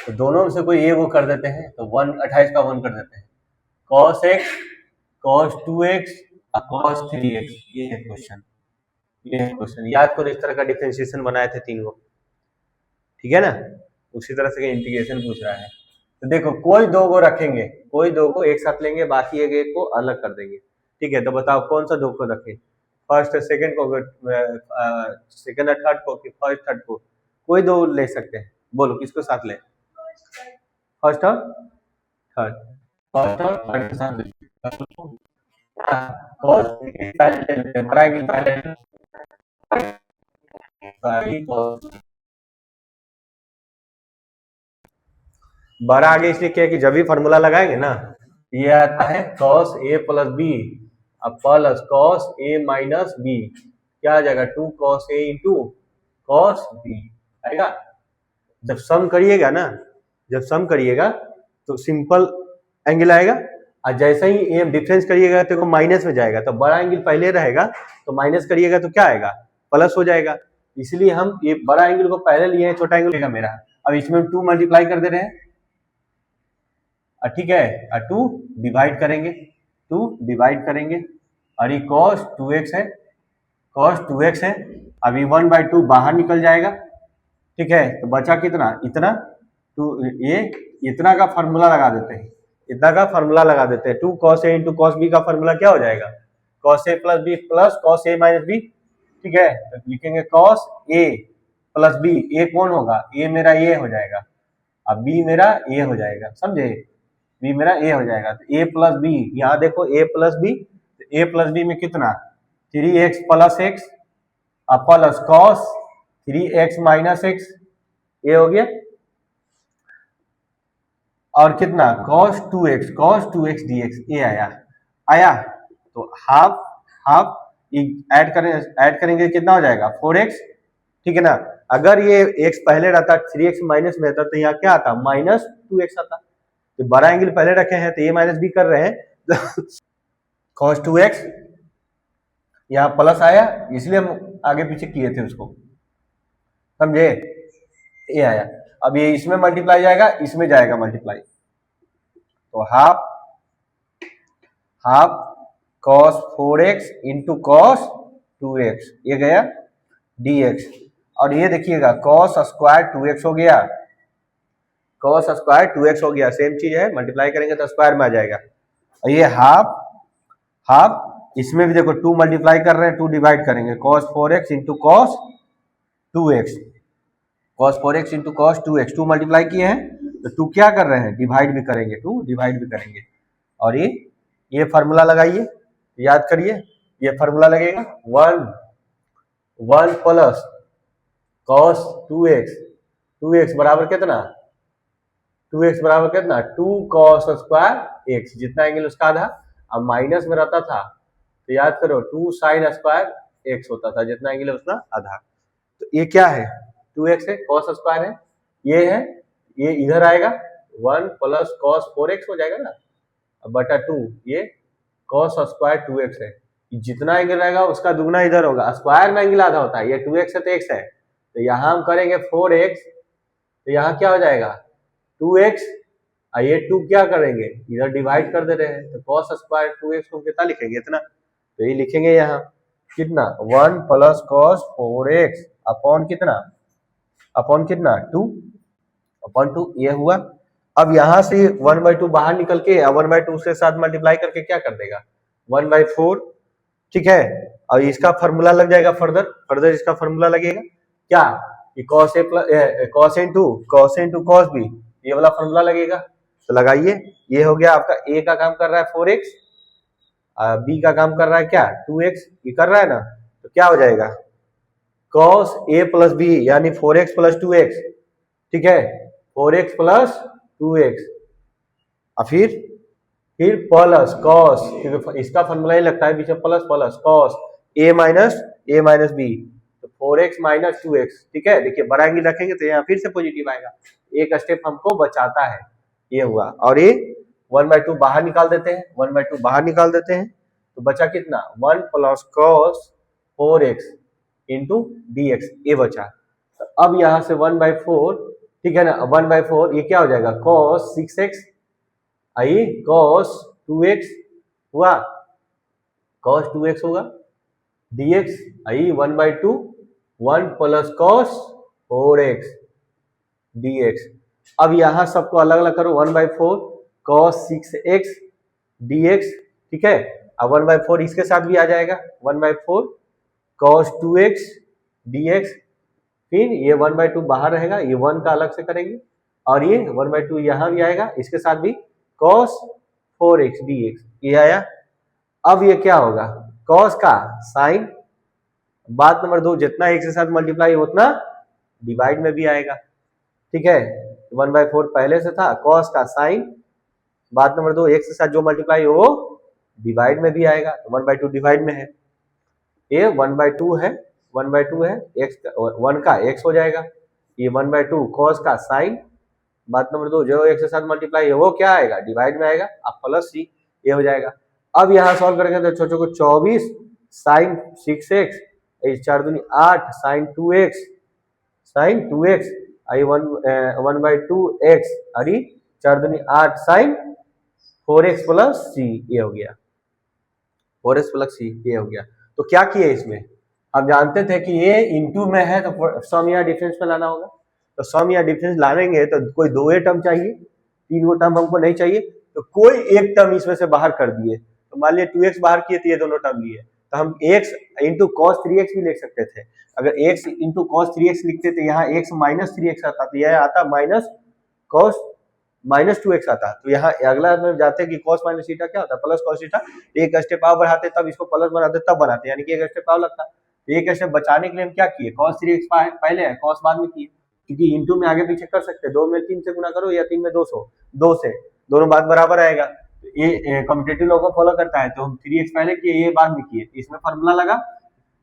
तो दोनों में से कोई एक वो कर देते हैं, तो 1/28 का 1 कर देते हैं। cos x cos 2x और cos 3x, ये है क्वेश्चन। ये है क्वेश्चन, याद करो इस तरह का डिफरेंशिएशन बनाए थे 3 गो, ठीक है ना। उसी तरह से इंटीग्रेशन पूछ रहा है। तो देखो कोई 2 को रखेंगे, कोई 2 को एक साथ लेंगे, बाकी एक को अलग कर देंगे, ठीक है। तो बताओ कौन सा 2 को रखें, फर्स्ट सेकंड को, सेकंड और थर्ड को, कि फर्स्ट थर्ड को? कोई 2 ले सकते हैं, बोलो किसको साथ ले? फर्स्ट और थर्ड, फर्स्ट और थर्ड के साथ बड़ा आगे इसलिए क्या है कि जब भी फॉर्मूला लगाएंगे ना, ये आता है cos a प्लस बी अब plus cos a minus B, क्या आ जाएगा 2 cos a into cos b आएगा। जब सम करिएगा ना, जब सम करिएगा तो सिंपल एंगल आएगा, और जैसे ही ये डिफरेंस करिएगा तो माइनस में जाएगा, तो बड़ा एंगल पहले रहेगा, तो माइनस करिएगा तो क्या आएगा, प्लस हो जाएगा। इसलिए हम ये बड़ा एंगल को पहले लिए हैं, छोटा एंगल लेगा मेरा। अब इसमें 2 मल्टीप्लाई कर दे रहे हैं, ठीक है, 2 डिवाइड करेंगे, 2 डिवाइड करेंगे, और ये cos 2x है, cos 2x है। अभी 1/2 बाहर निकल जाएगा, ठीक है। तो बचा कितना, इतना, ये इतना का फॉर्मूला लगा देते हैं, इतना का फॉर्मूला लगा देते हैं। 2 cos a into cos b का फॉर्मूला क्या हो जाएगा, cos a plus B plus cos a minus B, ठीक है। तो लिखेंगे cos a plus B, a कौन होगा, a मेरा ये हो जाएगा, अब b मेरा a हो जाएगा, समझे, b मेरा a हो जाएगा। तो a प्लस बी, यहाँ देखो a प्लस बी, तो a प्लस बी में कितना 3x plus x plus cos 3x minus x, ये हो गया, और कितना cos 2x dx, ये आया। तो हाफ हाफ ऐड करेंगे कितना हो जाएगा 4x, ठीक है ना। अगर ये x पहले रहता 3x माइनस में रहता तो यहाँ क्या आता माइनस 2x आता। तो बड़ा एंगल पहले रखे हैं तो ये माइनस भी कर रहे हैं, cos 2x यहाँ प्लस आया, इसलिए हम आगे पीछे किए थे उसको, समझे, ये आया। अब ये इसमें मल्टीप्लाई जाएगा, इसमें जाएगा मल्टीप्लाई, तो half cos 4x into cos 2x, ये गया dx, और ये देखिएगा cos स्क्वायर 2x हो गया, cos स्क्वायर 2x हो गया, सेम चीज है, मल्टीप्लाई करेंगे तो स्क्वायर में आ जाएगा। और ये हाफ इसमें भी देखो 2 मल्टीप्लाई कर रहे हैं, 2 डिवाइड करेंगे, cos 4x into cos 2x, cos 4x into cos 2x, 2 multiply किए हैं तो 2 क्या कर रहे हैं, डिवाइड भी करेंगे, 2 डिवाइड भी करेंगे। और ये फार्मूला लगाइए, याद करिए, ये फार्मूला लगेगा 1 प्लस cos 2x बराबर कितना, 2x बराबर कितना 2 cos स्क्वायर x, जितना एंगल उसका आधा, अब माइनस में रहता था तो याद करो 2 sin स्क्वायर x होता था, जितना एंगल है उसका आधा। तो ये क्या है 2x है, cos स्क्वायर है, ये इधर आएगा 1 प्लस cos 4x हो जाएगा ना, अब बटा 2, ये cos स्क्वायर 2x है, जितना एंगल रहेगा उसका दुगना इधर होगा, स्क्वायर में एंगल आधा होता है, ये 2x है तो x है, तो यहाँ हम करेंगे 4x, तो यहाँ क्या हो जाएगा 2x, और ये 2 क्या करेंगे इधर डिवाइड कर दे रहे हैं, तो cos स्क्वायर 2x को कितना लिखेंगे, इतना, तो ये लिखेंगे यहाँ कितना 1 प्लस cos 4x अपॉन कितना 2 ये हुआ। अब यहाँ से 1/2 बाहर निकल के 1/2 से साथ मल्टीप्लाई करके क्या कर देगा 1/4, ठीक है। और इसका फॉर्मूला लग जाएगा, फर्दर इसका फॉर्मूला लगेगा क्या कि cos a plus cos into cos b, ये वाला फॉर्मूला लगेगा, तो लगाइए। ये हो गया आपका, a का काम कर रहा है 4x, b का काम कर रहा है क्या 2x, ये कर रहा है ना, तो क्या हो जाएगा cos a प्लस b यानी 4x प्लस 2x, ठीक है, 4x प्लस 2x, और फिर प्लस cos, क्योंकि इसका फॉर्मूला ही लगता है बीच में plus cos a minus b, तो 4x माइनस 2x, ठीक है। देखिए बड़ा एंगल रखेंगे तो यहाँ फिर से पॉजिटिव आएगा, एक स्टेप हमको बचाता है, ये हुआ। और ये 1/2 बाहर निकाल देते हैं, 1/2 बाहर निकाल देते हैं, तो बचा कितना 1 plus cos 4x into dx, ये बचा। तो अब यहाँ से 1/4, ठीक है ना। 1/4 ये क्या हो जाएगा, cos 6x, आई cos 2x हुआ, cos 2x होगा, dx आई 1/2 1 प्लस cos 4x dx। अब यहां सबको अलग अलग करो, 1/4 cos 6x dx, ठीक है। अब 1/4 इसके साथ भी आ जाएगा, 1/4 cos 2x dx, फिर ये 1/2 बाहर रहेगा, ये 1 का अलग से करेंगे, और ये 1/2 यहां भी आएगा, इसके साथ भी cos 4x dx, ये आया। अब ये क्या होगा, cos का साइन, बात नंबर 2, जितना x के साथ मल्टीप्लाई उतना डिवाइड में भी आएगा, ठीक है। 1/4 पहले से था, cos का साइन, बात नंबर 2, x के साथ जो मल्टीप्लाई हो वो डिवाइड में भी आएगा, तो 1/2 डिवाइड में है, ये 1/2 है, 1/2 है, x 1 का x हो जाएगा, ये 1/2 cos का साइन, बात नंबर 2, जो x के साथ मल्टीप्लाई है वो क्या आएगा, डिवाइड में आएगा, अब प्लस c, ये हो जाएगा। अब यहाँ सॉल्व करेंगे तो छोटे को 24 साइन 6x, 4 दूनी 8 साइन 2x आई 1/2 x, अरे 4 दूनी 8 साइन 4x प्लस c, ये हो गया 4x प्लस c, ये हो गया। तो क्या किए इसमें, अब जानते थे कि ये इनटू में है तो सम या डिफरेंस में लाना होगा, तो सम या डिफरेंस लाएंगे तो कोई दो टर्म चाहिए, तीन गो टर्म हमको नहीं चाहिए, तो कोई एक टर्म इसमें से बाहर कर दिए, तो मान लिया 2x बाहर किए तो ये दोनों टर्म लिए, तो हम x इंटू cos 3x भी लिख सकते थे। अगर x इंटू cos 3x लिखते तो यहाँ x माइनस 3x आता, तो यह आता माइनस cos माइनस 2x आता, तो यहाँ अगला में जाते हैं कि cos माइनस थीटा क्या होता है, प्लस cos थीटा, एक स्टेप और बढ़ाते तब इसको प्लस बनाते तब बनाते, यानी कि एक स्टेप और लगता, एक स्टेप बचाने के लिए हम क्या किए, cos 3x पहले है, cos बाद में किए, क्योंकि इंटू में आगे पीछे कर सकते हैं, 2 में 3 से गुना करो या 3 में 2 से, दोनों बात बराबर आएगा। ये कम्पिटेटिव लॉ को फॉलो करता है, तो हम 3x पहले किए, ये बाद में किए, इसमें फॉर्मूला लगा,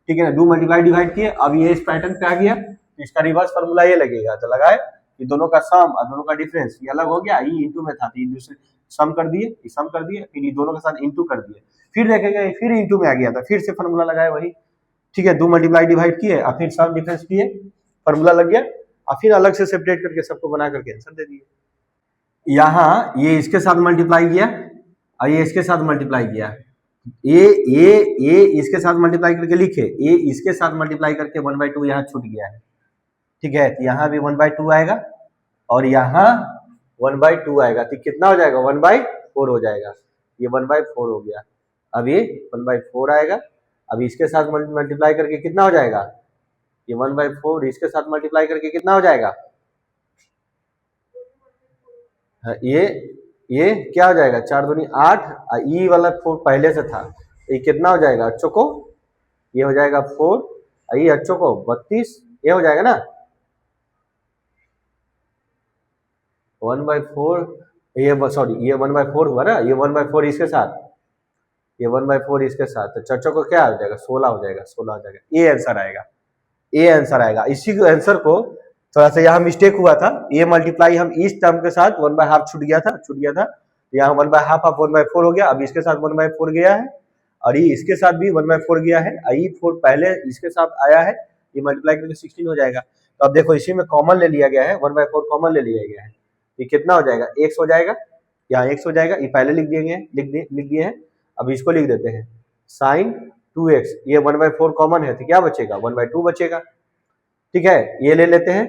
ठीक है ना, 2 मल्टीप्लाई डिवाइड किए, अब ये इस पैटर्न पे आ गया, इसका रिवर्स फॉर्मूला ये लगेगा, तो लगाए कि दोनों का सम और दोनों का डिफरेंस ये अलग हो गया, ये इंटू में था तो ये दूसरे सम कर दिए, ये सम कर दिए, फिर ये दोनों के साथ इंटू कर दिए, फिर देखेंगे फिर इंटू में आ गया था, फिर से फॉर्मूला लगाए वही, ठीक है, 2 मल्टीप्लाई डिवाइड किए और फिर सम डिफरेंस किए, फॉर्मूला लग गया, और फिर अलग से सेपरेट करके सबको बना करके आंसर दे दिए। यहाँ ये इसके साथ मल्टीप्लाई किया और ये इसके साथ मल्टीप्लाई किया, ये इसके साथ मल्टीप्लाई करके लिखे, ये इसके साथ मल्टीप्लाई करके 1/2 यहाँ छूट गया है, ठीक है, तो यहाँ भी 1/2 आएगा और यहाँ 1/2 आएगा, तो कितना हो जाएगा, 1/4 हो जाएगा, ये 1/4 हो गया, अब ये 1/4 आएगा, अब इसके साथ मल्टीप्लाई करके कितना हो जाएगा, ये 1/4 इसके साथ मल्टीप्लाई करके कितना हो जाएगा, ये क्या हो जाएगा, 4 दूनी 8, ई वाला 4 पहले से था, ये कितना हो जाएगा अच्छों को, ये हो जाएगा 4, ये अच्छों को 32, ये हो जाएगा ना 1/4, ये सॉरी ये 1/4 हुआ ना, ये 1/4 इसके साथ, ये 1/4 इसके साथ, तो चर्चों को क्या हो जाएगा, 16 हो जाएगा, 16 हो जाएगा, ये आंसर आएगा, ये आंसर आएगा। इसी आंसर को थोड़ा सा यहाँ मिस्टेक हुआ था, ये मल्टीप्लाई हम इस टर्म के साथ 1/2 छूट गया था, यहाँ 1/2 ऑफ 1/4 हो गया, अब इसके साथ 1/4 गया है और ये इसके साथ भी 1/4 गया है, ये 4 पहले इसके साथ आया है, ये मल्टीप्लाई करके 16 हो जाएगा। तो अब देखो इसी में कॉमन ले लिया गया है, 1/4 कॉमन ले लिया गया है, ये कितना हो जाएगा, x हो जाएगा, यहाँ x हो जाएगा, ये पहले लिख दिए हैं, अब इसको लिख देते हैं साइन 2x, ये 1/4 कॉमन है तो क्या बचेगा, 1/2 बचेगा, ठीक है, ये ले लेते हैं,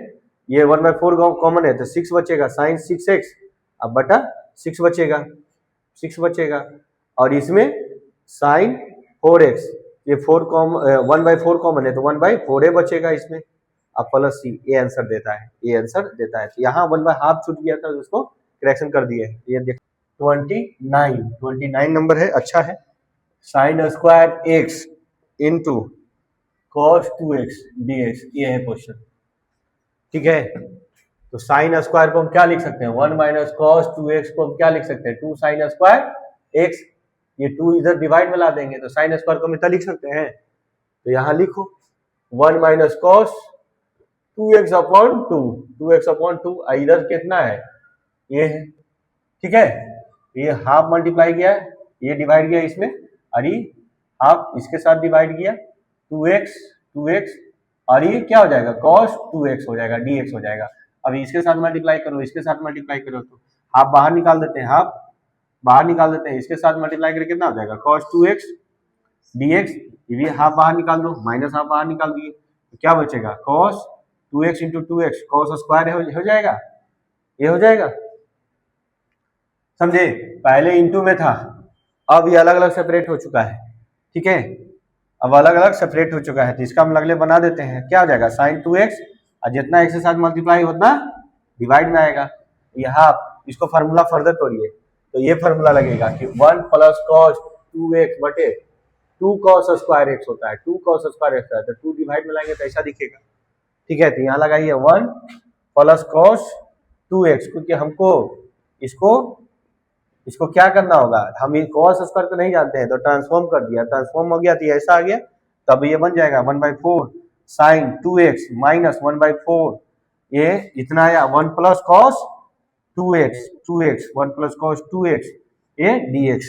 ये 1/4 कॉमन है तो 6 बचेगा, साइन 6x, अब बटा 6 बचेगा, और इसमें साइन 4x, ये 1/4 कॉमन है तो 1/4 बचेगा इसमें, अब प्लस c, ये आंसर देता है, ये आंसर देता है। यहाँ 1/2 छूट गया था, उसको करेक्शन कर दिए, ये देखो 29 नंबर है, अच्छा है, sine square x into cos 2x dx, ये है क्वेश्चन, ठीक है। तो साइन स्क्वायर को हम क्या लिख सकते हैं, 1 माइनस cos 2x को हम क्या लिख सकते हैं, 2 साइन स्क्वायर x, ये 2 इधर डिवाइड में ला देंगे तो साइन स्क्वायर को हम इतना लिख सकते हैं, तो यहाँ लिखो 1 माइनस cos 2x अपॉन 2 इधर कितना है, ये है, ठीक है, ये हाफ मल्टीप्लाई किया है, ये डिवाइड किया इसमें, और ये हाफ इसके साथ डिवाइड किया, 2x और ये क्या हो जाएगा cos 2x हो जाएगा, dx हो जाएगा, अभी इसके साथ मल्टीप्लाई करो, इसके साथ मल्टीप्लाई करो, तो हाफ बाहर निकाल देते हैं, हाफ बाहर निकाल देते हैं, इसके साथ मल्टीप्लाई करके कितना हो जाएगा cos 2x dx, ये भी हाफ बाहर निकाल दो, माइनस हाफ बाहर निकाल दिए, तो क्या बचेगा cos 2x into 2x, cos square हो जाएगा, ये हो जाएगा, समझे। पहले इंटू में था, अब ये अलग अलग सेपरेट हो चुका है, ठीक है, अब अलग अलग सेपरेट हो चुका है, तो इसका हम अगले बना देते हैं, क्या हो जाएगा sin 2x, और जितना x के साथ मल्टीप्लाई उतना डिवाइड में आएगा, यहाँ इसको फार्मूला फर्दर तोड़िए, तो ये फार्मूला लगेगा कि 1 प्लस cos 2x बटे 2 cos स्क्वायर x होता है, 2 cos स्क्वायर x होता है, तो 2 डिवाइड में लाएंगे तो ऐसा दिखेगा, ठीक है। तो यहाँ लगाइए 1 प्लस cos 2x, क्योंकि हमको इसको क्या करना होगा, हम ये cos स्क्वायर तो नहीं जानते हैं, तो ट्रांसफॉर्म कर दिया, ट्रांसफॉर्म हो गया तो ये ऐसा आ गया, तब ये बन जाएगा 1/4 sin 2x माइनस 1/4, ये इतना आया 1 plus cos 2x 1 plus cos 2x ये dx,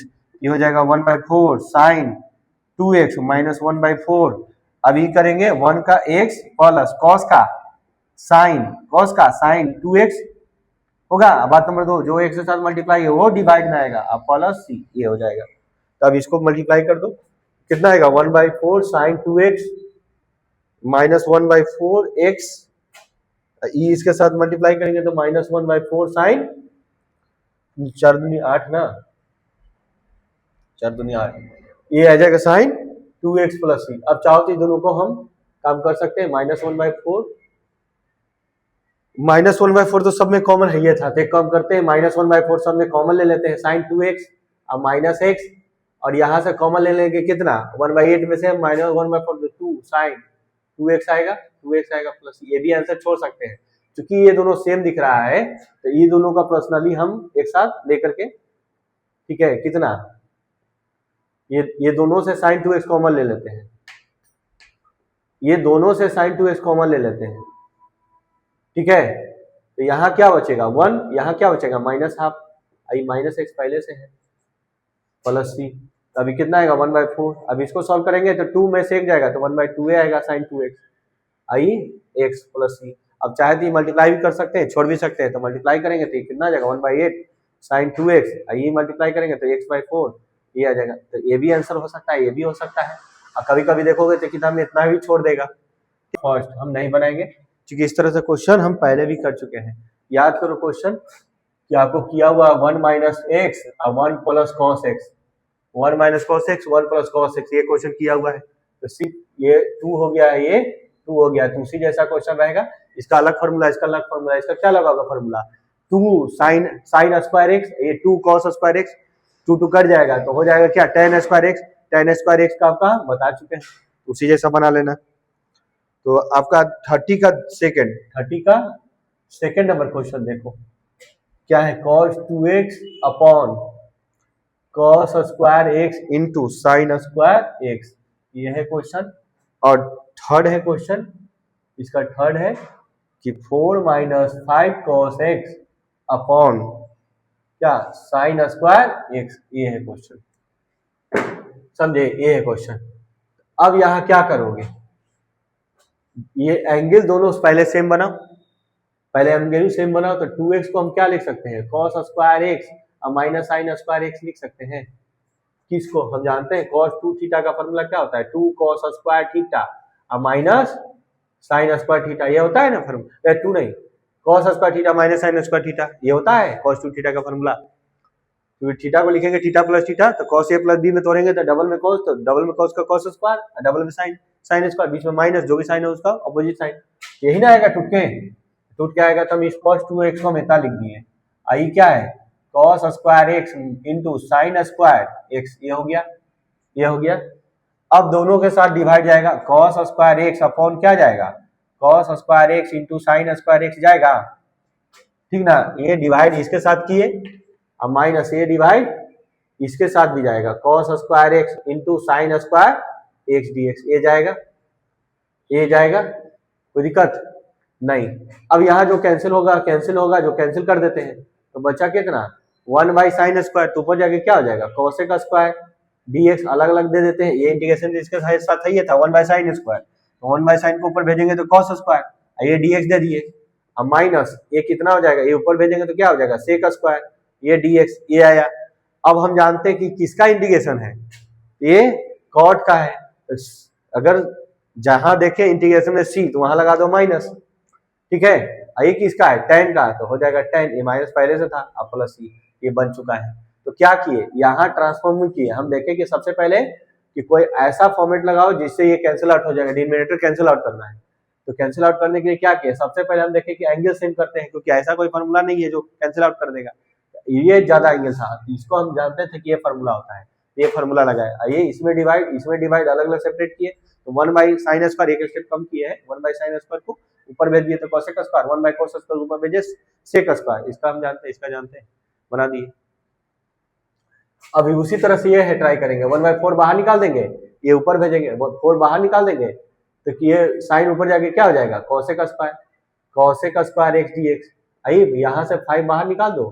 ये हो जाएगा 1/4 sin 2x माइनस 1/4, अभी करेंगे 1 का x प्लस cos का sin 2x होगा। बात नंबर 2, जो x के साथ मल्टीप्लाई है वो डिवाइड में आएगा, अब प्लस c, ये हो जाएगा, तो अब इसको मल्टीप्लाई कर दो, कितना आएगा 1/4 sin 2x माइनस 1/4 x, ई इसके साथ मल्टीप्लाई करेंगे तो माइनस 1/4 sin 4 दूनी 8 ना, 4 दूनी 8, ये आ जाएगा sin 2x प्लस c। अब चाहो तो दोनों को हम काम कर सकते हैं, माइनस 1/4 तो सब में कॉमन है, ये था, तो एक काम करते हैं -1/4 सब में कॉमन ले लेते हैं, sin 2x अब माइनस x, और यहाँ से कॉमन ले लेंगे कितना 1/8 में से -1/4 2 sin 2x आएगा, प्लस ये भी आंसर छोड़ सकते हैं, क्योंकि ये दोनों सेम दिख रहा है, तो ये दोनों का पर्सनली हम एक साथ लेकर के, ठीक है, कितना ये दोनों से sin 2x कॉमन ले लेते हैं, ये दोनों से sin 2x कॉमन ले लेते हैं, ठीक है, तो यहाँ क्या बचेगा 1, यहाँ क्या बचेगा माइनस हाफ, आई माइनस x पहले से है, प्लस c, तो अभी कितना आएगा 1/4, अब इसको सॉल्व करेंगे तो 2 में से 1 जाएगा तो 1/2 आएगा sin 2x, आई x प्लस c। अब चाहे तो मल्टीप्लाई भी कर सकते हैं, छोड़ भी सकते हैं, तो मल्टीप्लाई करेंगे तो कितना आ जाएगा 1/8 sin 2x, आई मल्टीप्लाई करेंगे तो x/4, ये आ जाएगा, तो ये भी आंसर हो सकता है, ये भी हो सकता है, और कभी कभी देखोगे तो किताब में इतना भी छोड़ देगा, फर्स्ट हम नहीं बनाएंगे, क्योंकि इस तरह से क्वेश्चन हम पहले भी कर चुके हैं। याद करो क्वेश्चन कि आपको किया हुआ 1 माइनस एक्स और 1 plus cos x, 1 minus cos x 1 plus cos x, ये क्वेश्चन किया हुआ है, तो सिर्फ ये 2 हो गया है, ये 2 हो गया, तो उसी जैसा क्वेश्चन रहेगा, इसका अलग फॉर्मूला, इसका अलग फॉर्मूला, इसका क्या लगा होगा फॉर्मूला 2 साइन स्क्वायर एक्स, ये 2 कॉस स्क्वायर एक्स, 2 कट जाएगा तो हो जाएगा क्या tan square x, tan square x का आपका बता चुके हैं, उसी जैसा बना लेना। तो आपका 30 का सेकंड नंबर क्वेश्चन देखो क्या है, cos 2x upon cos square x into sine square x, ये है क्वेश्चन। और थर्ड है क्वेश्चन, इसका थर्ड है कि 4 माइनस 5 cos x अपॉन क्या साइन स्क्वायर x, ये है क्वेश्चन, समझे, ये है क्वेश्चन। अब यहाँ क्या करोगे, ये एंगल दोनों पहले सेम बनाओ, पहले एंगल सेम बनाओ, तो 2x को हम क्या लिख सकते हैं cos स्क्वायर x और माइनस साइन स्क्वायर x लिख सकते हैं, किसको हम जानते हैं cos 2 थीटा का फॉर्मूला क्या होता है 2 cos स्क्वायर थीटा और माइनस साइन स्क्वायर थीटा, ये होता है ना फॉर्मूला, 2 नहीं cos square theta minus sine square theta, ये होता है cos 2 थीटा का फॉर्मूला। तो थीटा को लिखेंगे थीटा प्लस थीटा, तो cos a प्लस b में तोड़ेंगे तो डबल में cos, तो डबल में cos का cos स्क्वायर और डबल में साइन स्क्वायर, बीच में माइनस, जो भी साइन है उसका अपोजिट साइन, यही ना आएगा टूट के आएगा, तो हम इस cos 2x को हमेशा लिख दिए, आई क्या है cos square x into sine square x, ये हो गया। अब दोनों के साथ डिवाइड जाएगा, cos स्क्वायर x अपॉन क्या जाएगा cos square x into sine square x जाएगा, ठीक ना, ये डिवाइड इसके साथ किए, अब माइनस ये डिवाइड इसके साथ भी जाएगा, cos square x into sine square x dx, ये जाएगा, कोई दिक्कत नहीं। अब यहाँ जो कैंसिल होगा जो कैंसिल कर देते हैं, तो बचा कितना 1 बाई साइन स्क्वायर, तो ऊपर जाके क्या हो जाएगा cos का स्क्वायर dx, अलग अलग दे देते हैं, ये इंटीग्रेशन इसके साथ है, ये था 1 बाई साइन स्क्वायर, तो 1 बाई साइन को ऊपर भेजेंगे तो cos स्क्वायर, ये dx दे दिए, अब माइनस ये कितना हो जाएगा, ये ऊपर भेजेंगे तो क्या हो जाएगा सेक स्क्वायर, ये dx ये आया। अब हम जानते हैं कि किसका इंटीग्रेशन है, ये कॉट का है। अगर जहां देखे इंटीग्रेशन में c तो वहां लगा दो माइनस, ठीक है। ये किसका है, tan का, तो हो जाएगा tan, ये माइनस पहले से था, अब प्लस c, ये बन चुका है। तो क्या किए, यहाँ ट्रांसफॉर्म किए। हम देखें कि सबसे पहले कि कोई ऐसा फॉर्मेट लगाओ जिससे ये कैंसिल आउट हो जाएगा, डिनोमिनेटर कैंसिल आउट करना है। तो कैंसिल आउट करने के लिए क्या किया, सबसे पहले हम देखें कि एंगल सेम करते हैं, क्योंकि ऐसा कोई फॉर्मूला नहीं है जो कैंसिल आउट कर देगा। ये ज्यादा एंगल था, इसको हम जानते थे कि ये फॉर्मूला होता है, ये फॉर्मूला लगाया। ये इसमें डिवाइड अलग अलग सेपरेट किए, तो 1/sin स्क्वायर एक स्टेप कम किए है, 1/sin स्क्वायर को ऊपर भेज दिए तो cosec स्क्वायर, 1/cos स्क्वायर ऊपर भेजे sec स्क्वायर, इसका हम जानते हैं, इसका जानते हैं, बना दिए। अभी उसी तरह से ये है, ट्राई करेंगे। 1/4 बाहर निकाल देंगे, ये ऊपर भेजेंगे, 4 बाहर निकाल देंगे तो ये साइन ऊपर जाके क्या हो जाएगा cosec स्क्वायर x dx। आई यहाँ से 5 बाहर निकाल दो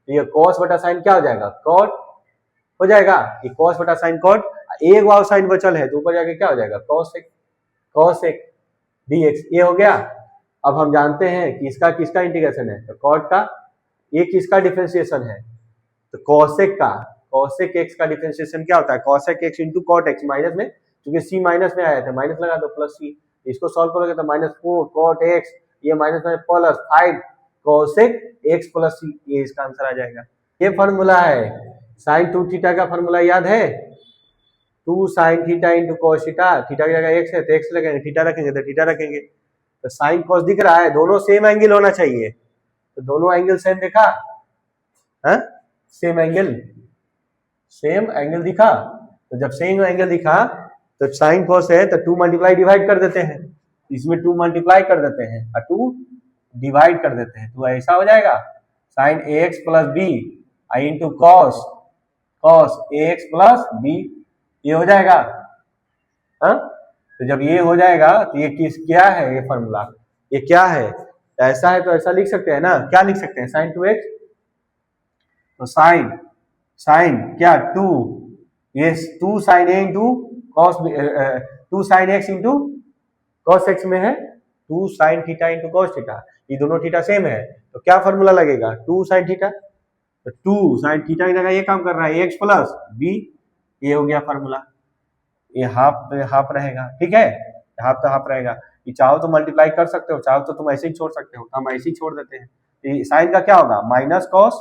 तो ये cos बटा साइन क्या हो जाएगा cot हो जाएगा, ये cos बटा साइन cot, एक वाव साइन बचल है तो ऊपर जाके क्या हो जाएगा cosec dx, ये हो गया। अब हम जानते हैं कि इसका किसका इंटीग्रेशन है, तो cot का, ये किसका डिफरेंशिएशन है, तो cosec x का डिफरेंशिएशन क्या होता है, cosec x into cot x, minus में, क्योंकि c माइनस में आया था, माइनस लगा दो प्लस c, इसको सॉल्व करोगे तो -4 cot x, ये माइनस में plus 5 cosec x plus c, ये इसका आंसर आ जाएगा। ये फॉर्मूला है sin 2 थीटा का, फॉर्मूला याद है, 2 sin theta into cos theta, theta की जगह x है तो x रखेंगे, थीटा रखेंगे तो थीटा रखेंगे, तो sin cos दिख रहा है, दोनों सेम एंगल होना चाहिए, तो दोनों एंगल सेम देखा, हाँ सेम एंगल दिखा, तो जब सेम एंगल दिखा तो sin cos है तो 2 मल्टीप्लाई डिवाइड कर देते हैं, इसमें 2 मल्टीप्लाई कर देते हैं और 2 डिवाइड कर देते हैं, तो ऐसा हो जाएगा sin ax plus b into cos ax plus b, ये हो जाएगा। हाँ तो जब ये हो जाएगा तो ये क्या है, ये फॉर्मूला, ये क्या है, ऐसा है तो ऐसा लिख सकते हैं ना, क्या लिख सकते हैं sin 2x, तो साइन क्या 2, ये 2 sin a into cos 2 sin x into cos x में है 2 sin theta into cos theta, ये दोनों थीटा सेम है तो क्या फॉर्मूला लगेगा 2 sin थीटा, तो 2 sin थीटा की जगह ये काम कर रहा है x प्लस b, ये हो गया फॉर्मूला, ये हाफ रहेगा, ठीक है, हाफ तो हाफ रहेगा, ये चाहो तो मल्टीप्लाई कर सकते हो, चाहो तो तुम ऐसे ही छोड़ सकते हो, हम ऐसे ही छोड़ देते हैं। साइन का क्या होगा माइनस कॉस,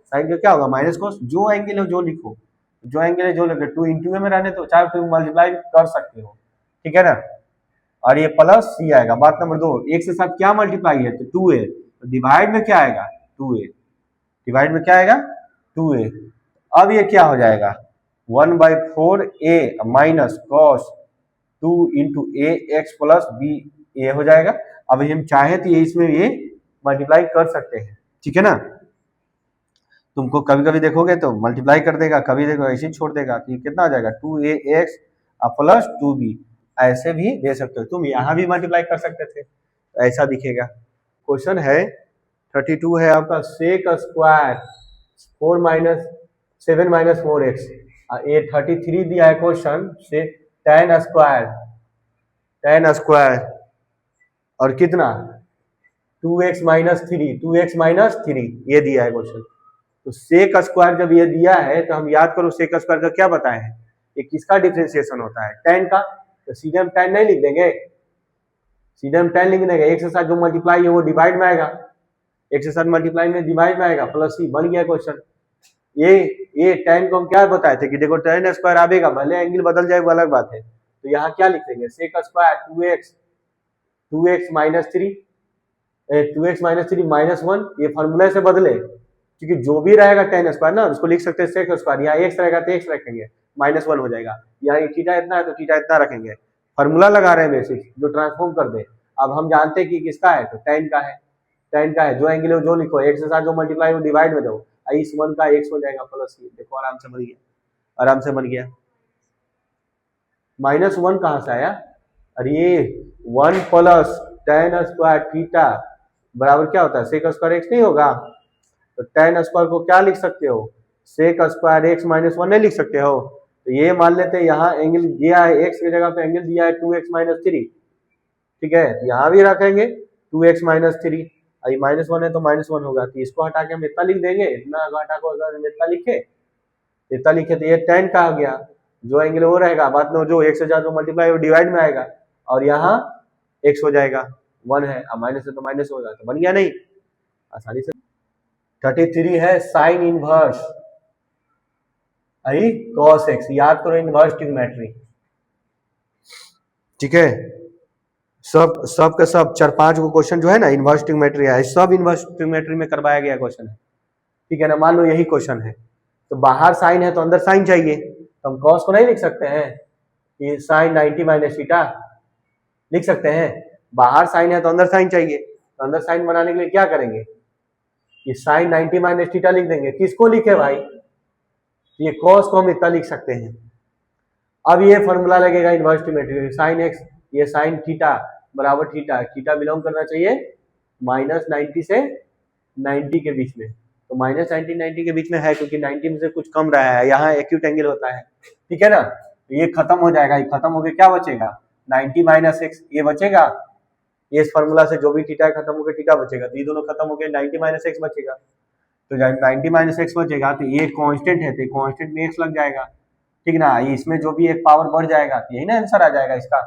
साइन का क्या होगा माइनस कॉस, जो एंगल है जो लिखो, जो एंगल है जो लिखो, 2 इंटू में रहने तो चाहे तुम मल्टीप्लाई कर सकते हो, ठीक है ना, और ये प्लस सी आएगा। बात नंबर 2, एक से साथ क्या मल्टीप्लाई है तो 2a, तो डिवाइड में क्या आएगा 2a, डिवाइड में क्या आएगा 2a, अब ये क्या हो जाएगा 1/4a माइनस कॉस 2 इंटू ए एक्स प्लस बी, ये हो जाएगा। अब हम चाहे तो ये इसमें ये मल्टीप्लाई कर सकते हैं, ठीक है ना, तुमको कभी कभी देखोगे तो मल्टीप्लाई कर देगा, कभी देखो ऐसे ही छोड़ देगा, तो ये कितना हो जाएगा 2ax प्लस 2b, ऐसे भी दे सकते हो, तुम यहाँ भी मल्टीप्लाई कर सकते थे, तो ऐसा दिखेगा। क्वेश्चन है 32 है आपका, सेक स्क्वायर 7 माइनस 4x, ये 33 दिया है क्वेश्चन से tan स्क्वायर और कितना 2x माइनस 3 ये दिया है क्वेश्चन। तो सेक स्क्वायर जब ये दिया है तो हम याद करो सेक स्क्वायर का क्या बताए हैं, ये किसका डिफरेंशिएशन होता है tan का, तो सीधे हम tan नहीं लिख देंगे, सीधे हम tan लिख देंगे, एक से साथ जो मल्टीप्लाई है वो डिवाइड में आएगा, एक से साथ मल्टीप्लाई में डिवाइड में आएगा, प्लस सी बन गया क्वेश्चन। ये tan को हम क्या बताए थे कि देखो tan स्क्वायर आएगा, भले एंगल बदल जाए वो अलग बात है, तो यहाँ क्या लिख देंगे sec square 2x minus 3 minus 1, ये फॉर्मूला से बदले, क्योंकि जो भी रहेगा tan स्क्वायर ना उसको लिख सकते हैं सेक स्क्वायर, यहाँ x रहेगा तो x रखेंगे, -1 हो जाएगा, यहाँ थीटा इतना है तो थीटा इतना रखेंगे, फॉर्मूला लगा रहे हैं बेसिक जो ट्रांसफॉर्म कर दे। अब हम जानते हैं कि किसका है तो tan का है, जो एंगल है जो लिखो, एक से साथ जो मल्टीप्लाई वो डिवाइड में दो, इस 1 का x हो जाएगा प्लस c, देखो आराम से बन गया, -1 कहां से आया, अरे ये 1 प्लस tan स्क्वायर थीटा बराबर क्या होता है सेक स्क्वायर x नहीं होगा, तो tan स्क्वायर को क्या लिख सकते हो सेक स्क्वायर x माइनस 1 नहीं लिख सकते हो, तो ये मान लेते हैं यहाँ एंगल दिया है x की जगह पे एंगल दिया है 2x माइनस 3, ठीक है, यहाँ भी रखेंगे 2x माइनस 3, आई माइनस 1 है तो माइनस 1 होगा, तो इसको हटा के हम इतना लिख देंगे, इतना हटा को अगर हम इतना लिखे तो ये tan का आ गया, जो एंगल वो रहेगा बाद में जो 1 से ज्यादा मल्टीप्लाई डिवाइड में आएगा, और यहाँ x हो जाएगा, 1 है, अब माइनस है तो माइनस होगा, तो बन गया नहीं आसानी से। 33 है साइन इनवर्स आई cos x, याद करो इनवर्स ट्रिग्नोमेट्री, ठीक है, सब का सब 4-5 को क्वेश्चन जो है ना इनवर्स ट्रिग्नोमेट्री है, सब इनवर्स ट्रिग्नोमेट्री में करवाया गया क्वेश्चन है, ठीक है ना। मान लो यही क्वेश्चन है, तो बाहर साइन है तो अंदर साइन चाहिए, तो हम cos को नहीं लिख सकते हैं कि साइन 90 माइनस थीटा, लिख सकते हैं, बाहर साइन है तो अंदर साइन चाहिए, तो अंदर साइन बनाने के लिए क्या करेंगे, ये साइन 90 माइनस थीटा लिख देंगे, किसको लिखे भाई, ये cos को हम इतना लिख सकते हैं। अब ये फॉर्मूला लगेगा इनवर्स ट्रिग्नोमेट्री, साइन x, ये साइन थीटा बराबर थीटा, थीटा बिलोंग करना चाहिए माइनस 90 से 90 के बीच में, तो माइनस 90 के बीच में है क्योंकि 90 में से कुछ कम रहा है, यहाँ एक्यूट एंगल होता है, ठीक है ना। तो ये खत्म हो जाएगा, ये खत्म हो गया, क्या बचेगा 90 माइनस x, ये बचेगा, ये इस फॉर्मूला से जो भी थीटा खत्म हो गया थीटा बचेगा, तो ये दोनों खत्म हो गए, 90 माइनस x बचेगा, तो 90 माइनस x बचेगा, तो ये कांस्टेंट है तो कांस्टेंट में x लग जाएगा, ठीक ना, इसमें जो भी एक पावर बढ़ जाएगा, तो यही ना आंसर आ जाएगा इसका,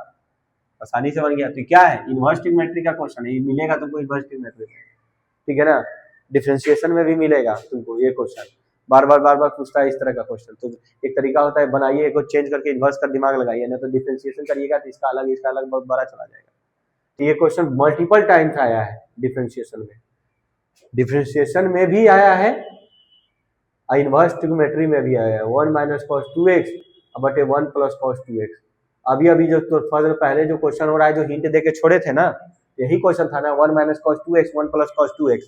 आसानी से बन गया। तो क्या है इनवर्स ट्रिग्नोमेट्री का क्वेश्चन है, ये मिलेगा तुमको इनवर्स ट्रिग्नोमेट्री, ठीक है ना, डिफरेंशिएशन में भी मिलेगा तुमको ये क्वेश्चन, बार बार पूछता है इस तरह का क्वेश्चन, तो एक तरीका होता है बनाइए को चेंज करके इन्वर्स का दिमाग लगाइए, ना तो डिफरेंशिएशन करिएगा तो इसका अलग बहुत बड़ा चला जाएगा। तो ये क्वेश्चन मल्टीपल टाइम्स आया है डिफरेंशिएशन में भी आया है, इन्वर्स ट्रिग्नोमेट्री में भी आया है, 1 माइनस cos 2x बटे 1 प्लस cos 2x। अभी जो थोड़ा देर पहले जो क्वेश्चन हो रहा है, जो हिंट दे के छोड़े थे ना, यही क्वेश्चन था ना, 1 minus cos 2x 1 plus cos 2x,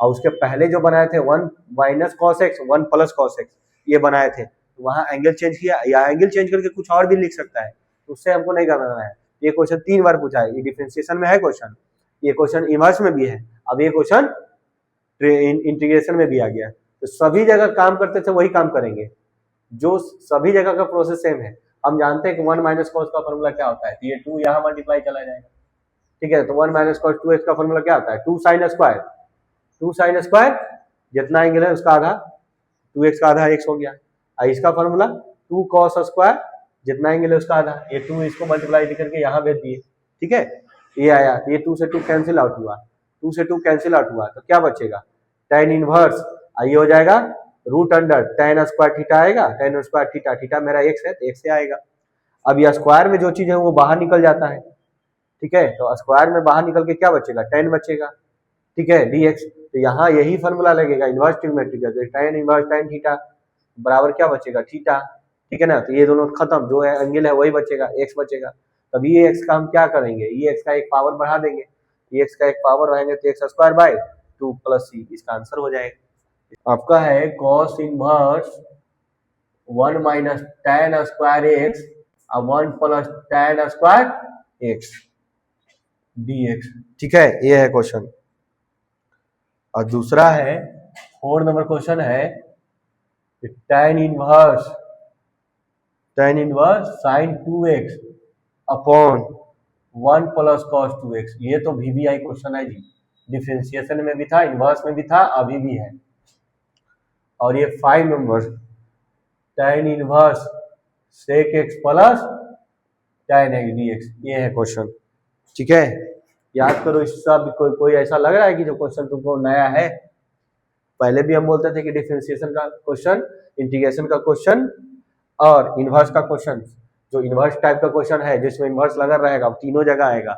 और उसके पहले जो बनाए थे 1 minus cos x 1 plus cos x, ये बनाए थे, तो वहां एंगल चेंज किया, या एंगल चेंज करके कुछ और भी लिख सकता है, तो उससे हमको नहीं करना है। ये क्वेश्चन 3 बार पूछा है, ये डिफरेंशिएशन में है क्वेश्चन, ये क्वेश्चन इनवर्स में भी है, अब ये क्वेश्चन इंटीग्रेशन में भी आ गया, तो सभी जगह काम करते थे वही काम करेंगे, जो सभी जगह का प्रोसेस सेम है। हम जानते हैं कि 1 माइनस cos का फॉर्मूला क्या होता है, तो ये 2 यहाँ मल्टीप्लाई चला जाएगा, ठीक है, तो 1 माइनस cos 2x का फॉर्मूला क्या होता है, 2 sin स्क्वायर, 2 sin स्क्वायर जितना एंगल है उसका आधा, 2x का आधा x हो गया, और इसका फॉर्मूला 2 cos स्क्वायर जितना एंगल है उसका आधा, ये 2 इसको मल्टीप्लाई करके यहाँ भेज दिए, ठीक है, ये आया, ये 2 से 2 कैंसिल आउट हुआ, 2 से 2 कैंसिल आउट हुआ, तो क्या बचेगा tan इनवर्स, ये हो जाएगा root under tan square theta आएगा, tan स्क्वायर थीटा, थीटा मेरा x है तो x से आएगा। अब यह स्क्वायर में जो चीज है वो बाहर निकल जाता है, ठीक है, तो स्क्वायर में बाहर निकल के क्या बचेगा tan बचेगा, ठीक है dx, तो यहाँ यही फॉर्मूला लगेगा इनवर्स ट्रिग्नोमेट्री का, tan इनवर्स tan थीटा बराबर क्या बचेगा थीटा, ठीक है ना, तो ये दोनों खत्म, जो है एंगल है वही बचेगा, x बचेगा, तब ये x का हम क्या करेंगे, ये x का एक पावर बढ़ा देंगे, ये x का एक पावर रहेंगे तो x square by 2 plus c, इसका आंसर हो जाएगा। आपका है cos inverse 1 minus tan square x और 1 plus tan square x dx, ठीक है, ये है क्वेश्चन। और दूसरा है 4 नंबर क्वेश्चन है tan inverse sin 2x upon 1 plus cos 2x, ये तो VBI क्वेश्चन है जी, डिफरेंशिएशन में भी था, इनवर्स में भी था, अभी भी है। और ये 5 number tan inverse sec x plus tan x dx, ये है क्वेश्चन, ठीक है, याद करो। इस सब कोई ऐसा लग रहा है कि जो क्वेश्चन तुमको नया है, पहले भी हम बोलते थे कि डिफरेंशिएशन का क्वेश्चन, इंटीग्रेशन का क्वेश्चन और इनवर्स का क्वेश्चन, जो इनवर्स टाइप का क्वेश्चन है जिसमें इनवर्स लगा रहेगा तीनों जगह आएगा,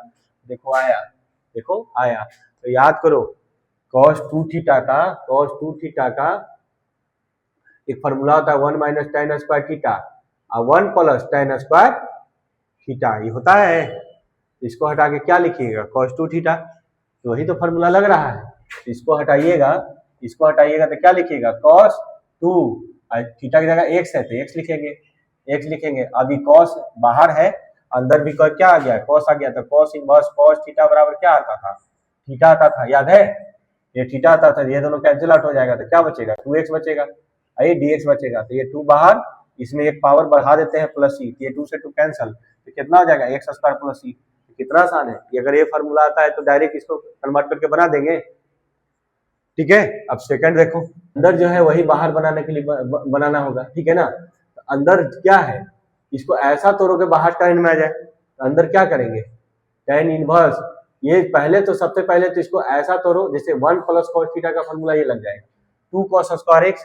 देखो आया, तो याद करो cos 2 थीटा का एक फॉर्मूला होता है 1 माइनस tan स्क्वायर थीटा और 1 प्लस tan स्क्वायर थीटा, ये होता है, इसको हटा के क्या लिखिएगा cos 2 थीटा, तो वही तो फॉर्मूला लग रहा है, इसको हटाइएगा तो क्या लिखिएगा cos 2, थीटा की जगह x है तो x लिखेंगे, अभी cos बाहर है, अंदर भी क्या आ गया cos आ गया, तो cos इनवर्स cos थीटा बराबर क्या आता था, थीटा आता था, याद है, ये थीटा आता था, ये दोनों कैंसिल आउट हो जाएगा, तो क्या बचेगा 2x बचेगा, ये dx बचेगा, तो ये 2 बाहर, इसमें एक पावर बढ़ा देते हैं प्लस c, ये 2 से 2 कैंसिल, तो कितना हो जाएगा x स्क्वायर प्लस c, कितना आसान है कि अगर ये फार्मूला आता है तो डायरेक्ट इसको कन्वर्ट करके बना देंगे। ठीक है, अब सेकंड देखो, अंदर जो है वही बाहर बनाने के लिए बनाना होगा, ठीक है ना। तो अंदर क्या है, इसको ऐसा तोड़ो कि बाहर tan में आ जाए, तो अंदर क्या करेंगे, tan इनवर्स। ये पहले तो सबसे पहले तो इसको ऐसा तोड़ो जैसे 1 प्लस cos थीटा का फॉर्मूला ये लग जाएगा 2 cos स्क्वायर x,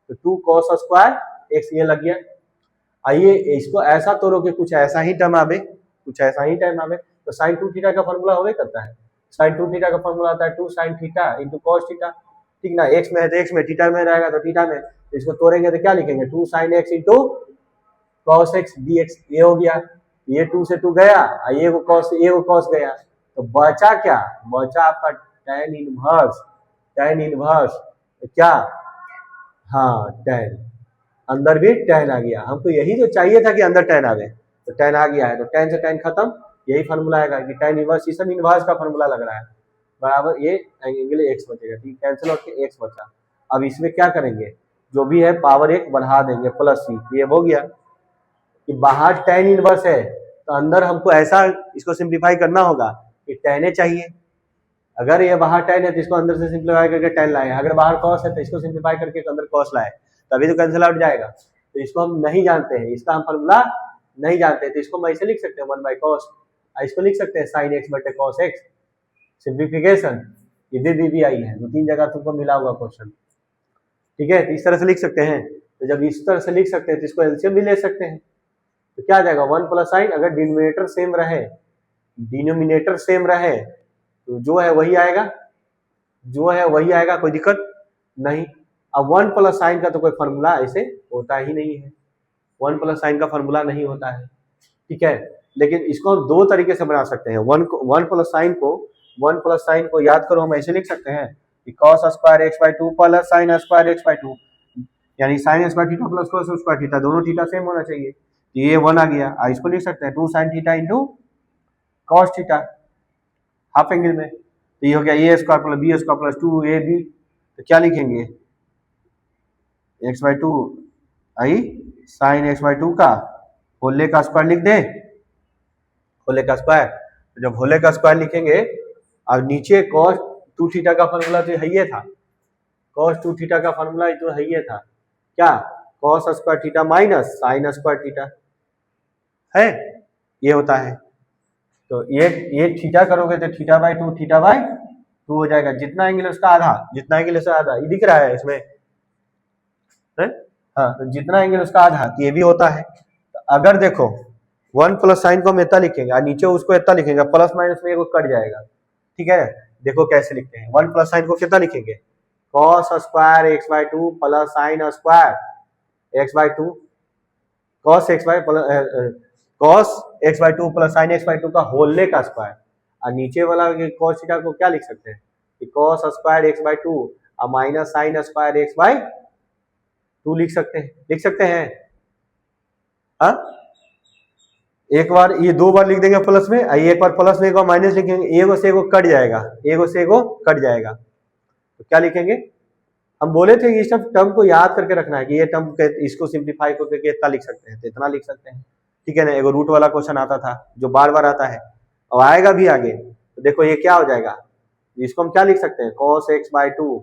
तो 2 cos स्क्वायर x ये लग गया। आइए इसको ऐसा तोड़ो कि कुछ ऐसा ही टर्म आवे, कुछ ऐसा ही टर्म आवे, तो sin 2 थीटा का फॉर्मूला होवे करता है। sin 2 थीटा का फॉर्मूला आता है 2 sin theta into cos theta, ठीक ना। x में है तो x में, थीटा में रहेगा तो थीटा में, तो इसको तोड़ेंगे तो क्या लिखेंगे 2 sin x into cos x dx, ये हो गया। ये 2 से 2 गया, ये वो cos गया, तो बचा क्या, बचा आपका tan इनवर्स, tan इनवर्स तो क्या, हाँ tan, अंदर भी tan आ गया। हमको यही तो चाहिए था कि अंदर tan आवे, तो tan आ गया है, तो tan से tan खत्म, यही फार्मूला आएगा कि tan इनवर्स इसन इनवर्स का फार्मूला लग रहा है बराबर ये एंगल x बचेगा, ठीक, कैंसिल होकर x बचा। अब इसमें क्या करेंगे, जो भी है पावर 1 बढ़ा देंगे प्लस c, ये हो गया कि बाहर tan इनवर्स है तो अंदर हमको ऐसा इसको सिंप्लीफाई करना होगा कि tan चाहिए। अगर ये बाहर tan है तो इसको अंदर से सिंप्लीफाई करके tan लाए, अगर बाहर cos है तो इसको सिंप्लीफाई करके अंदर cos लाए, तभी तो कैंसिल आउट जाएगा। तो इसको हम नहीं जानते हैं, इसका हम फॉर्मूला नहीं जानते, तो इसको हम ऐसे लिख सकते हैं 1 बाई cos, इसको लिख सकते हैं sin x बटे cos x, सिंप्लीफिकेशन ये भी आई है, 2-3 जगह तुमको मिला हुआ क्वेश्चन, ठीक है। तो इस तरह से लिख सकते हैं, तो जब इस तरह से लिख सकते हैं तो इसको एलसीएम भी ले सकते हैं, तो क्या आ जाएगा 1 प्लस साइन, अगर डिनोमिनेटर सेम रहे, डिनोमिनेटर सेम रहे तो जो है वही आएगा, जो है वही आएगा, कोई दिक्कत नहीं। अब 1 प्लस साइन का तो कोई फॉर्मूला ऐसे होता ही नहीं है, 1 प्लस साइन का फॉर्मूला नहीं होता है, ठीक है। लेकिन इसको हम दो तरीके से बना सकते हैं, 1 प्लस साइन को याद करो, हम ऐसे लिख सकते हैं कि cos square x by 2 plus sin square x by 2, यानी sin square theta plus cos square theta, दोनों थीटा सेम होना चाहिए, तो ये 1 आ गया। इसको लिख सकते हैं 2 sin theta into cos theta half angle में, तो ये हो गया a square plus b square plus 2ab, तो क्या लिखेंगे x by 2 I sin x by 2 का होले का स्क्वायर लिख दे, होले का स्क्वायर, तो जब होले का स्क्वायर लिखेंगे और नीचे cos 2 थीटा का फॉर्मूला तो है था, cos 2 थीटा का फॉर्मूला तो है था, क्या cos square theta minus sin square theta है, ये होता है। तो ये थीटा करोगे तो थीटा बाई 2 हो जाएगा, जितना एंगल उसका आधा, जितना एंगल उसका आधा, ये दिख रहा है इसमें है? हाँ, तो जितना एंगल उसका आधा, तो ये भी होता है। तो अगर देखो 1 प्लस साइन को हम इतना लिखेंगे और नीचे उसको इतना लिखेंगे, प्लस माइनस में वो कट जाएगा, ठीक है। देखो कैसे लिखते हैं, 1 प्लस साइन को कितना लिखेंगे, cos square x by 2 plus sine square x by 2, cos x by 2 plus sine x by 2 का होल का स्क्वायर, और नीचे वाला cos थीटा को क्या लिख सकते हैं कि cos स्क्वायर x बाई 2 और minus sine square x by 2 लिख सकते हैं, हाँ। एक बार ये 2 बार लिख देंगे प्लस में, एक बार प्लस में एक बार माइनस लिखेंगे, एगो से एगो कट जाएगा, एगो से एगो कट जाएगा, तो क्या लिखेंगे, हम बोले थे ये सब टर्म को याद करके रखना है कि ये टर्म इसको सिंप्लीफाई करके इतना लिख सकते हैं, तो इतना लिख सकते हैं, ठीक है ना। एगो रूट वाला क्वेश्चन आता था जो बार बार आता है और आएगा भी आगे, तो देखो ये क्या हो जाएगा, इसको हम क्या लिख सकते हैं cos x by 2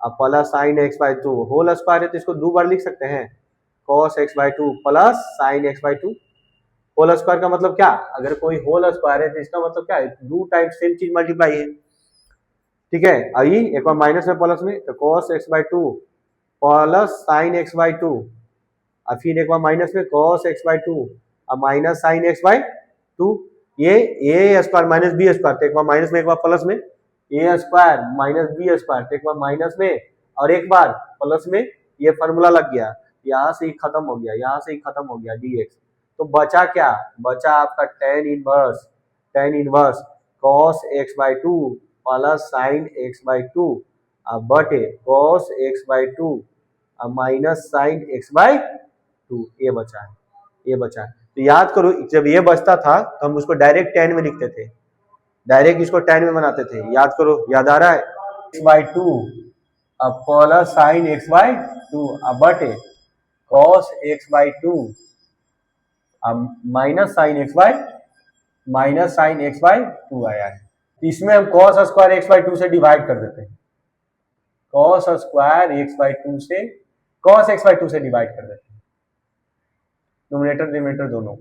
plus sine x by 2 whole square है, तो इसको 2 बार लिख सकते हैं cos x by 2 plus sine x by 2, whole square का मतलब क्या, अगर कोई होल स्क्वायर है तो इसका मतलब क्या है, 2 टाइम्स सेम चीज मल्टीप्लाई है, ठीक है। आई एक बार माइनस में प्लस में, तो cos x by 2 plus sine x by 2, और फिर एक बार माइनस में cos x बाई 2 और माइनस साइन x बाई 2, ये a square minus b square, तो एक बार माइनस में एक बार प्लस में a square minus b square, तो एक बार माइनस में और एक बार प्लस में, ये फॉर्मूला लग गया, यहाँ से ही खत्म हो गया, यहाँ से ही खत्म हो गया dx। तो बचा क्या, बचा आपका tan inverse cos x by 2 plus sine x by 2 बटे cos x by 2 minus sine x by 2, ये बचा है, ये बचा है। तो याद करो जब ये बचता था तो हम उसको डायरेक्ट tan में लिखते थे, डायरेक्ट इसको tan में बनाते थे, याद करो, याद आ रहा है, x by 2 plus sine x by 2 बटे cos x by 2 minus sine x by minus sine X by two आया है। इसमें हम cos square X by two से डिवाइड कर देते हैं, cos square X by two से कॉस एक्स बाई टू से डिवाइड कर देते हैं, नोमिनेटर डिनोमिनेटर दोनों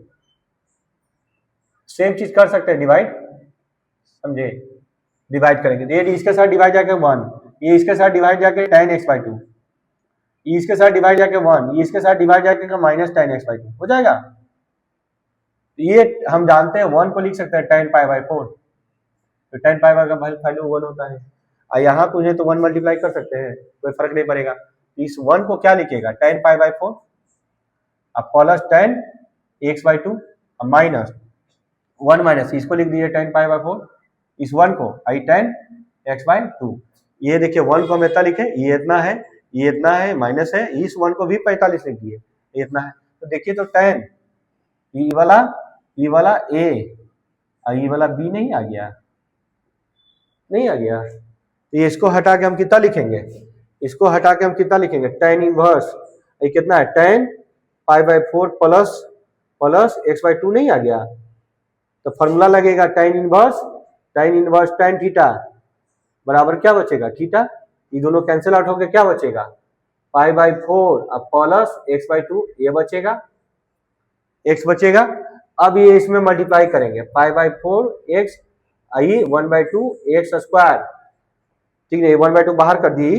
सेम चीज कर सकते हैं डिवाइड, समझे, डिवाइड करेंगे तो ये इसके साथ डिवाइड जाके 1, ये इसके साथ डिवाइड जाके tan x बाई टू, इसके साथ डिवाइड जाके 1, इसके साथ डिवाइड जाके minus tan x by two हो जाएगा। ये हम जानते हैं 1 को लिख सकते हैं tan पाई बाई 4, तो tan पाई बाई का वैल्यू 1 होता है। और यहाँ तुझे तो 1 मल्टीप्लाई कर सकते हैं, कोई फर्क नहीं पड़ेगा। इस 1 को क्या लिखेगा, tan पाई बाई 4 अब plus tan x by two minus 1 minus इसको लिख दिए tan पाई बाई 4, इस 1 को आई tan x बाई टू। ये देखिए 1 को हम इतना लिखे, ये इतना है, ये इतना है, माइनस है, इस 1 को भी 45 लिख दिए, ये इतना है। तो देखिए तो tan ये वाला a और ये वाला b नहीं आ गया, नहीं आ गया। तो ये इसको हटा के हम कितना लिखेंगे, इसको हटा के हम कितना लिखेंगे, tan इनवर्स ये कितना है tan pi by 4 plus x by two नहीं आ गया। तो फॉर्मूला लगेगा tan इनवर्स tan थीटा बराबर क्या बचेगा, थीटा। ये दोनों कैंसिल आउट होकर क्या बचेगा, पाई बाई 4 अब प्लस x बाई टू, ये बचेगा x बचेगा। अब ये इसमें मल्टीप्लाई करेंगे, पाई by 4 x I 1 by two x square, ठीक है, 1 बाई टू बाहर कर दी,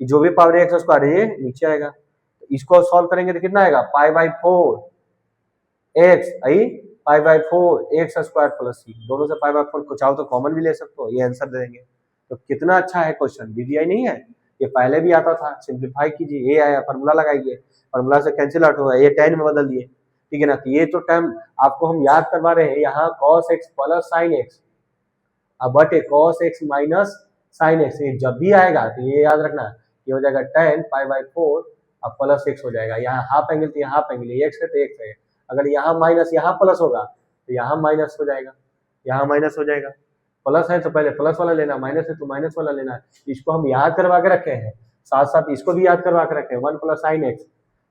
जो भी पावर एक्स स्क्वायर है ये नीचे आएगा। तो इसको सॉल्व करेंगे तो कितना आएगा, pi by 4 x i pi by 4 x square plus c, दोनों से पाई बाई 4 को चाहो तो कॉमन भी ले सकते हो, ये आंसर दे देंगे। तो कितना अच्छा है क्वेश्चन, वीवीआई नहीं है, ये पहले भी आता था। सिंप्लीफाई कीजिए, ये आया, फार्मूला लगाइए, फार्मूला से कैंसिल आउट होगा, ये tan में बदल दिए, ठीक है ना। तो ये तो टर्म आपको हम याद करवा रहे हैं, यहाँ cos x plus sine x अब बटे cos x minus sine x, ये जब भी आएगा तो ये याद रखना, ये हो जाएगा tan पाई बाई 4 अब प्लस एक्स हो जाएगा। यहाँ हाफ एंगल तो यहाँ हाफ एंगल, एक्स है तो एक्स है, अगर यहाँ माइनस यहाँ प्लस होगा तो यहाँ माइनस हो जाएगा, यहाँ माइनस हो जाएगा। प्लस है तो पहले प्लस वाला लेना, माइनस है तो माइनस वाला लेना। इसको हम याद करवा के रखे हैं, साथ साथ इसको भी याद करवा के रखे हैं, 1 प्लस साइन एक्स,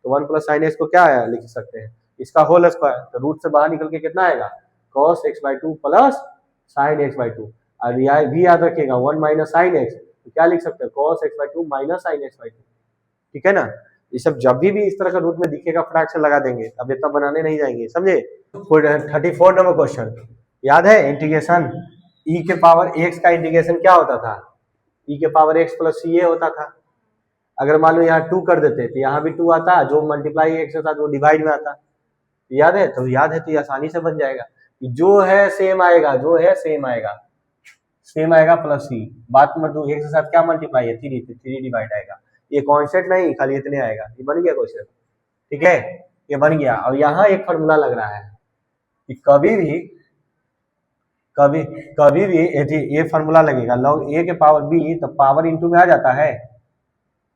तो 1 प्लस साइन एक्स को क्या आया लिख सकते हैं, इसका होल स्क्वायर, तो रूट से बाहर निकल के कितना आएगा, cos x by two plus sign X by to. और यह भी याद रखिएगा 1 माइनस साइन एक्स, तो क्या लिख सकते हैं, cos x by two minus sine X by to, ठीक है ना। ये सब जब भी इस तरह का रूट में दिखेगा फटाक से लगा देंगे, अब इतना बनाने नहीं जाएंगे, समझे। 34 नंबर क्वेश्चन याद है, इंटीग्रेशन e के पावर x का इंटीग्रेशन क्या होता था, e के पावर x प्लस सी ए होता था। अगर मान लो यहाँ 2 कर देते तो यहाँ भी 2 आता, जो मल्टीप्लाई x के साथ वो डिवाइड में आता, याद है, तो याद है तो ये आसानी से बन जाएगा, जो है सेम आएगा, जो है सेम आएगा, सेम आएगा प्लस सी। बात नंबर 2 x के साथ क्या मल्टीप्लाई है, 3 डिवाइड आएगा, ये कॉन्सेप्ट नहीं खाली इतने आएगा, ये बन गया क्वेश्चन, ठीक है, ये बन गया। और यहाँ एक फॉर्मूला लग रहा है कि कभी भी ये फॉर्मूला लगेगा, log a के पावर b, तो पावर इंटू में आ जाता है,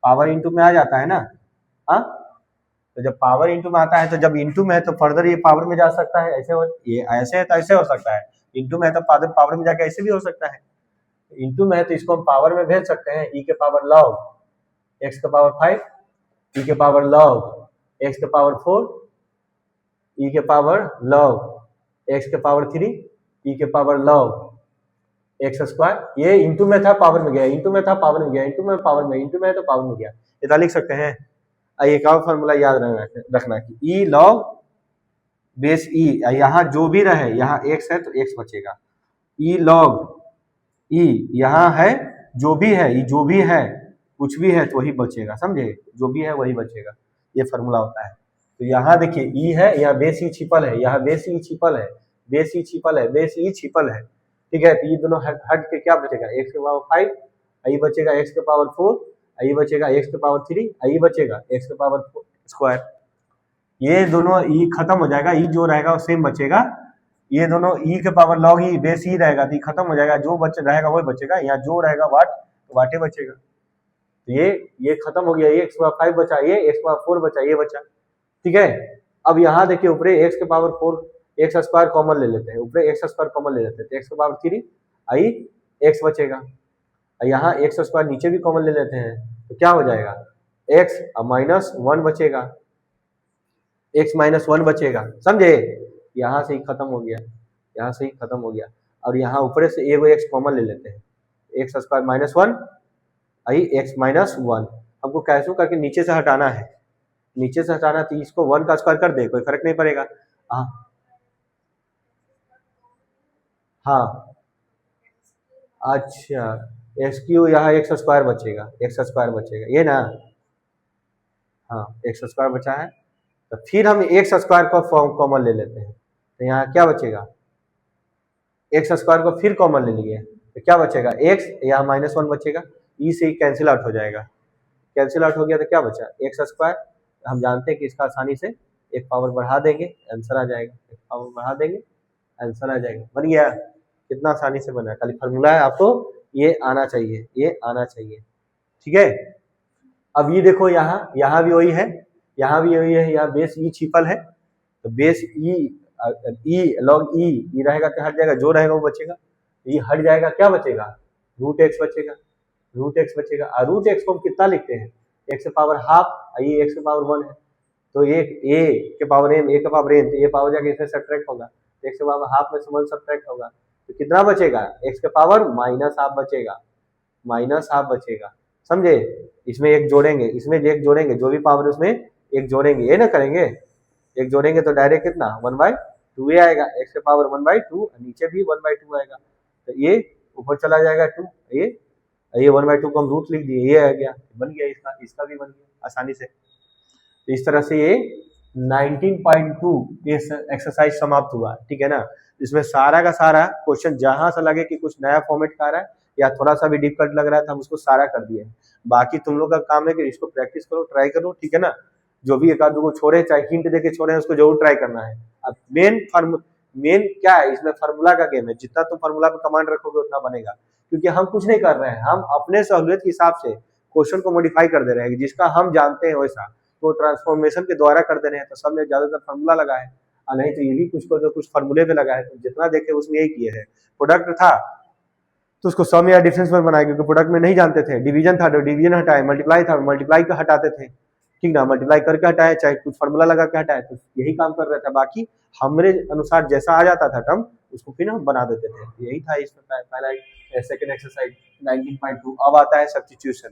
पावर इंटू में आ जाता है ना, हाँ। तो जब पावर इंटू में आता है, तो जब इंटू में है तो फर्दर ये पावर में जा सकता है, ऐसे ये ऐसे है तो ऐसे हो सकता है, इंटू में है तो पावर में जाके ऐसे भी हो सकता है, इंटू में है तो इसको हम पावर में भेज सकते हैं, e के पावर log x के पावर 5, e के पावर log x के पावर 4, e के पावर log x के पावर 3, e के पावर log x स्क्वायर, ये इंटू में था पावर में गया, इंटू में था पावर में गया, इंटू में पावर में, इंटू में है तो पावर में गया, इतना लिख सकते हैं। एक और फॉर्मूला याद रखना कि ई लॉग बेस ई, यहाँ जो भी रहे, यहाँ x है तो x बचेगा, ई लॉग ई यहाँ है, जो भी है, ये जो भी है, कुछ भी है तो वही बचेगा, समझे, जो भी है वही बचेगा, ये फॉर्मूला होता है। तो यहाँ देखिए ई है, यहाँ बेस ई छिपल है, यहाँ बेस ई छिपल है, बेस ई छिपल है, बेस ई छिपल है, ठीक है। तो ये दोनों हट के क्या बचेगा, x के पावर 5, आई बचेगा x के पावर 4, आई बचेगा x के पावर 3, आई बचेगा x के पावर 4 स्क्वायर, ये दोनों ई खत्म हो जाएगा, ई जो रहेगा वो सेम बचेगा, ये दोनों ई के पावर लॉग ई बेस ई रहेगा तो ये खत्म हो जाएगा, जो बच रहेगा वही बचेगा, यहाँ जो रहेगा वाटे बचेगा, तो ये खत्म हो गया, ये x पावर 5 बचा, ये x पावर 4 बचा, ये बचा, ठीक है। अब यहाँ देखिए ऊपर x के पावर 4 एक्स स्क्वायर कॉमन ले लेते हैं, ऊपर एक्स स्क्वायर कॉमन ले लेते हैं, तो एक्स के पावर 3 आई एक्स बचेगा, यहाँ एक्स स्क्वायर नीचे भी कॉमन ले लेते हैं, तो क्या हो जाएगा, एक्स माइनस 1 बचेगा, एक्स माइनस 1 बचेगा, समझे, यहाँ से ही खत्म हो गया, यहाँ से ही खत्म हो गया। और यहाँ ऊपर से एगो एक्स कॉमन ले लेते हैं, एक्स स्क्वायर माइनस 1 आई एक्स माइनस 1 हमको कैसे करके नीचे से हटाना है, नीचे से हटाना तो इसको 1 का स्क्वायर कर दे, कोई फर्क नहीं पड़ेगा। हाँ हाँ अच्छा, एक्स क्यू यहाँ एक्स स्क्वायर बचेगा, एक्स स्क्वायर बचेगा ये ना, हाँ एक्स स्क्वायर बचा है। तो फिर हम एक्स स्क्वायर का फॉर्म कॉमन ले लेते हैं, तो यहाँ क्या बचेगा, एक्स स्क्वायर को फिर कॉमन ले लिए तो क्या बचेगा, एक्स यहाँ माइनस 1 बचेगा, ई से ही कैंसिल आउट हो जाएगा, कैंसिल आउट हो गया तो क्या बचा एक्स स्क्वायर। हम जानते हैं कि इसका आसानी से एक पावर बढ़ा देंगे आंसर आ जाएगा, एक पावर बढ़ा देंगे आंसर आ जाएगा, बन गया। कितना आसानी से बना है, खाली फॉर्मूला है, आपको ये आना चाहिए, ये आना चाहिए, ठीक है। अब ये देखो यहाँ भी वही है, यहाँ भी वही है, यहाँ बेस ई छिपल है, तो बेस ई लॉग ई रहेगा तो हट जाएगा, जो रहेगा वो बचेगा, ये हट जाएगा, क्या बचेगा रूट एक्स बचेगा, रूट एक्स बचेगा। और रूट एक्स को हम कितना लिखते हैं, एक्स के पावर हाफ, ये एक्स के पावर 1 है, तो एक ए के पावर एम, ए के पावर एन, तो ये पावर जाके इसमें सब्ट्रैक्ट होगा, एक्स के पावर हाफ में से 1 सब्ट्रैक्ट होगा, तो कितना बचेगा, एक्स के पावर माइनस हाफ बचेगा, माइनस हाफ बचेगा, समझे। इसमें एक जोड़ेंगे, इसमें एक जोड़ेंगे, जो भी पावर उसमें एक जोड़ेंगे, ये ना करेंगे, एक जोड़ेंगे तो डायरेक्ट कितना 1/2 आएगा, एक्स के पावर 1/2, नीचे भी 1/2 आएगा, तो ये ऊपर चला जाएगा 2, ये 1/2 को हम रूट लिख दिए, ये आ गया, बन गया, इसका भी बन गया आसानी से। तो इस तरह से ये 19.2 एक्सरसाइज समाप्त हुआ, ठीक है ना। इसमें सारा का सारा क्वेश्चन जहां से लगे कि कुछ नया फॉर्मेट का आ रहा है या थोड़ा सा भी डिफिकल्ट लग रहा है, तो हम उसको सारा कर दिए। बाकी तुम लोग का काम है कि इसको प्रैक्टिस करो, ट्राई करो, ठीक है ना। जो भी एक आध दो छोड़े, चाहे हिंट देके छोड़े, उसको जरूर ट्राई करना है। अब मेन क्या है, इसमें फार्मूला का गेम है, जितना तुम फार्मूला पे कमांड रखोगे उतना बनेगा, क्योंकि हम कुछ नहीं कर रहे हैं, हम अपने सहूलियत के हिसाब से क्वेश्चन को मॉडिफाई कर दे रहे हैं, जिसका हम जानते हैं वैसा, तो ट्रांसफॉर्मेशन के द्वारा कर दे रहे हैं, तो सब में ज्यादातर फार्मूला लगा है, और नहीं तो ये भी कुछ को जो कुछ फार्मूले पे लगा है, तो जितना देखे उसमें यही किए हैं। प्रोडक्ट था तो उसको सम या डिफरेंस में बनाया, क्योंकि प्रोडक्ट में नहीं जानते थे, डिवीजन था तो डिवीजन हटाए, मल्टीप्लाई था मल्टीप्लाई का हटाते थे, ठीक ना, मल्टीप्लाई करके हटाए, चाहे कुछ फार्मूला लगा के हटाए, तो यही काम कर रहा था। बाकी हमरे अनुसार जैसा आ जाता था टर्म, उसको फिर हम बना देते थे, यही था इसमें पहला सेकंड एक्सरसाइज 19.2। अब आता है सब्स्टिट्यूशन।